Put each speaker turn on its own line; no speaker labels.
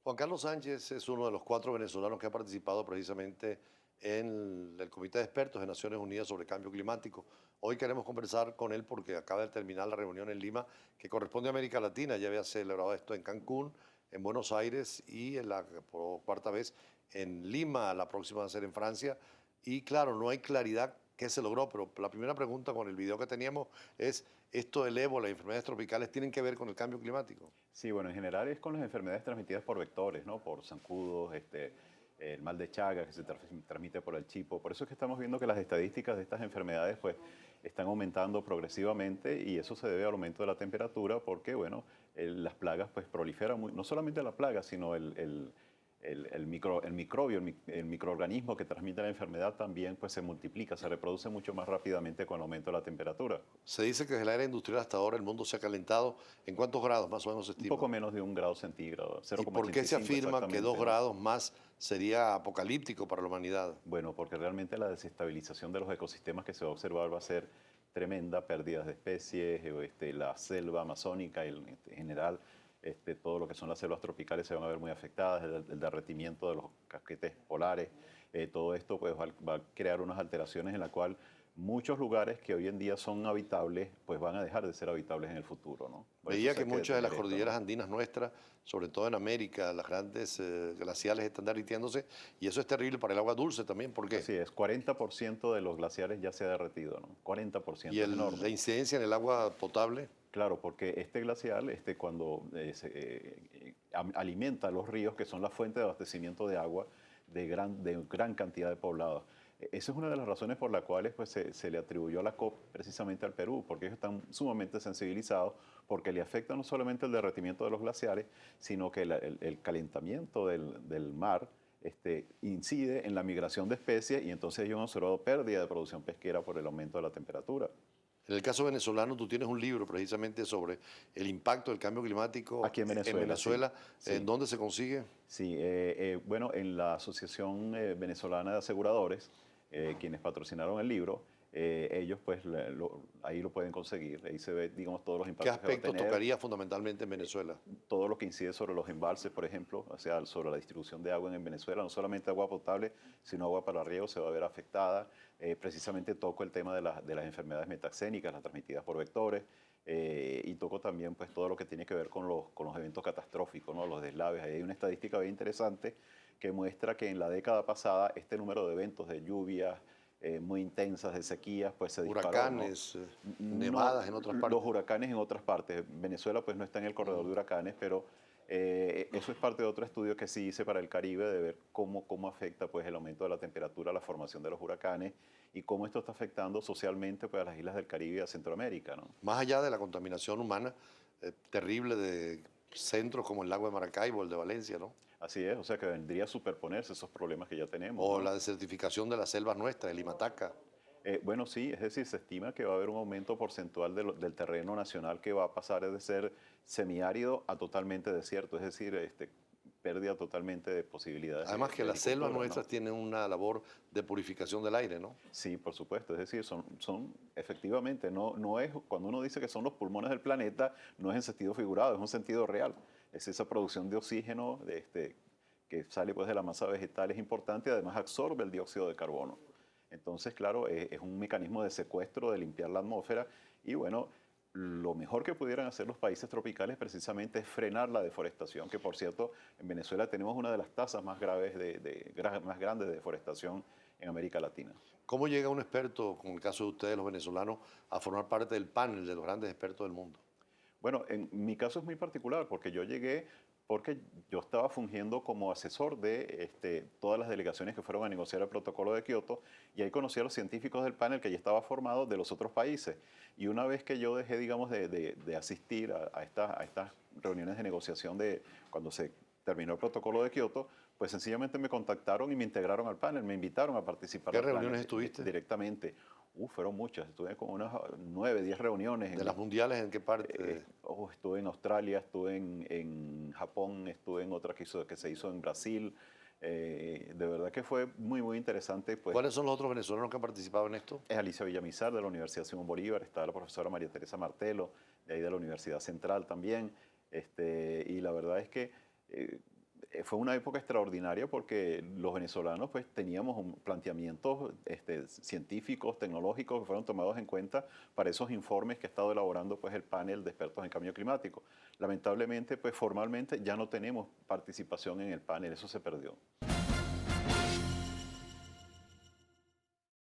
Juan Carlos Sánchez es uno de los 4 venezolanos que ha participado precisamente en el Comité de Expertos de Naciones Unidas sobre Cambio Climático. Hoy queremos conversar con él porque acaba de terminar la reunión en Lima que corresponde a América Latina. Ya había celebrado esto en Cancún, en Buenos Aires y por cuarta vez en Lima. La próxima va a ser en Francia. Y claro, no hay claridad qué se logró, pero la primera pregunta con el video que teníamos es, ¿esto del ébola y enfermedades tropicales tienen que ver con el cambio climático?
Sí, bueno, en general es con las enfermedades transmitidas por vectores, ¿no? Por zancudos, el mal de Chagas que se transmite por el chipo. Por eso es que estamos viendo que las estadísticas de estas enfermedades pues están aumentando progresivamente y eso se debe al aumento de la temperatura porque, bueno, las plagas pues proliferan, no solamente la plaga, sino el microbio, el microorganismo que transmite la enfermedad también pues se multiplica, se reproduce mucho más rápidamente con el aumento de la temperatura.
Se dice que desde la era industrial hasta ahora el mundo se ha calentado. ¿En cuántos grados más o menos se
Un
estima?
poco menos de 1 grado centígrado,
¿Y por qué se
0,85
afirma que dos
exactamente, ¿no?
grados más sería apocalíptico para la humanidad?
Bueno, porque realmente la desestabilización de los ecosistemas que se va a observar va a ser tremenda, pérdidas de especies, la selva amazónica y en general todo lo que son las selvas tropicales se van a ver muy afectadas, el derretimiento de los casquetes polares, todo esto pues va a crear unas alteraciones en la cual muchos lugares que hoy en día son habitables pues van a dejar de ser habitables en el futuro, ¿no? Por eso
Veía
se
que
hay que
muchas de las
detener esto,
cordilleras
¿no?
andinas nuestras, sobre todo en América, las grandes glaciales están derritiéndose y eso es terrible para el agua dulce también. ¿Por qué?
Así es, 40% de los glaciares ya se ha derretido, ¿no?
Y
40%, es
la
enorme.
incidencia en el agua potable.
Claro, porque este glacial, cuando alimenta los ríos, que son la fuente de abastecimiento de agua de gran cantidad de poblados. Esa es una de las razones por las cuales pues, se le atribuyó a la COP precisamente al Perú, porque ellos están sumamente sensibilizados, porque le afecta no solamente el derretimiento de los glaciares, sino que el calentamiento del mar incide en la migración de especies y entonces ellos han observado pérdida de producción pesquera por el aumento de la temperatura.
En el caso venezolano, tú tienes un libro precisamente sobre el impacto del cambio climático
Aquí en
en
Venezuela, sí,
Venezuela. ¿En
sí.
dónde se consigue?
Sí, bueno, en la Asociación Venezolana de Aseguradores, quienes patrocinaron el libro, ellos pues ahí lo pueden conseguir, ahí se ve, digamos, todos los
¿Qué
impactos que va a
aspectos
tener,
tocaría fundamentalmente en Venezuela?
todo lo que incide sobre los embalses, por ejemplo, o sea, sobre la distribución de agua en Venezuela, no solamente agua potable, sino agua para riego se va a ver afectada. Precisamente toco el tema de las enfermedades metaxénicas, las transmitidas por vectores, y toco también pues todo lo que tiene que ver con los eventos catastróficos, ¿no? Los deslaves. Ahí hay una estadística bien interesante que muestra que en la década pasada este número de eventos de lluvias muy intensas, de sequías, pues se disparó, ¿no?
Huracanes,
No,
nevadas en otras
los
partes.
huracanes en otras partes. Venezuela pues no está en el corredor de huracanes, pero eso es parte de otro estudio que sí hice para el Caribe de ver cómo afecta pues el aumento de la temperatura a la formación de los huracanes y cómo esto está afectando socialmente pues a las islas del Caribe y a Centroamérica, ¿no?
Más allá de la contaminación humana terrible de centros como el lago de Maracaibo, el de Valencia, ¿no?
Así es, o sea que vendría a superponerse esos problemas que ya tenemos,
O
¿no?
la desertificación de las selvas nuestras, el Imataca.
Bueno, sí, es decir, se estima que va a haber un aumento porcentual del terreno nacional que va a pasar de ser semiárido a totalmente desierto, es decir, pérdida totalmente de posibilidades
Además que
de
las selvas
agricultura, ¿no?
nuestras tienen una labor de purificación del aire, ¿no?
Sí, por supuesto, es decir, son efectivamente, no es, cuando uno dice que son los pulmones del planeta, no es en sentido figurado, es un sentido real. Es esa producción de oxígeno que sale pues de la masa vegetal es importante y además absorbe el dióxido de carbono. Entonces, claro, es un mecanismo de secuestro, de limpiar la atmósfera y bueno, lo mejor que pudieran hacer los países tropicales precisamente es frenar la deforestación, que por cierto, en Venezuela tenemos una de las tasas más graves, más grandes de deforestación en América Latina.
¿Cómo llega un experto, como el caso de ustedes, los venezolanos, a formar parte del panel de los grandes expertos del mundo?
Bueno, en mi caso es muy particular porque yo llegué porque yo estaba fungiendo como asesor de todas las delegaciones que fueron a negociar el protocolo de Kioto y ahí conocí a los científicos del panel que ya estaba formado de los otros países. Y una vez que yo dejé, digamos, de asistir a estas reuniones de negociación de cuando se terminó el protocolo de Kioto, pues sencillamente me contactaron y me integraron al panel, me invitaron a participar
¿Qué
al panel
reuniones estuviste?
directamente. Fueron muchas, estuve con unas 9, 10 reuniones
¿De las mundiales en qué parte?
estuve en Australia, estuve en Japón, estuve en otra que se hizo en Brasil. De verdad que fue muy interesante. Pues
¿Cuáles son los otros venezolanos que han participado en esto?
es Alicia Villamizar de la Universidad Simón Bolívar, está la profesora María Teresa Martelo, de ahí de la Universidad Central también. Y la verdad es que fue una época extraordinaria porque los venezolanos pues teníamos planteamientos científicos, tecnológicos que fueron tomados en cuenta para esos informes que ha estado elaborando pues el panel de expertos en cambio climático. Lamentablemente pues formalmente ya no tenemos participación en el panel, eso se perdió.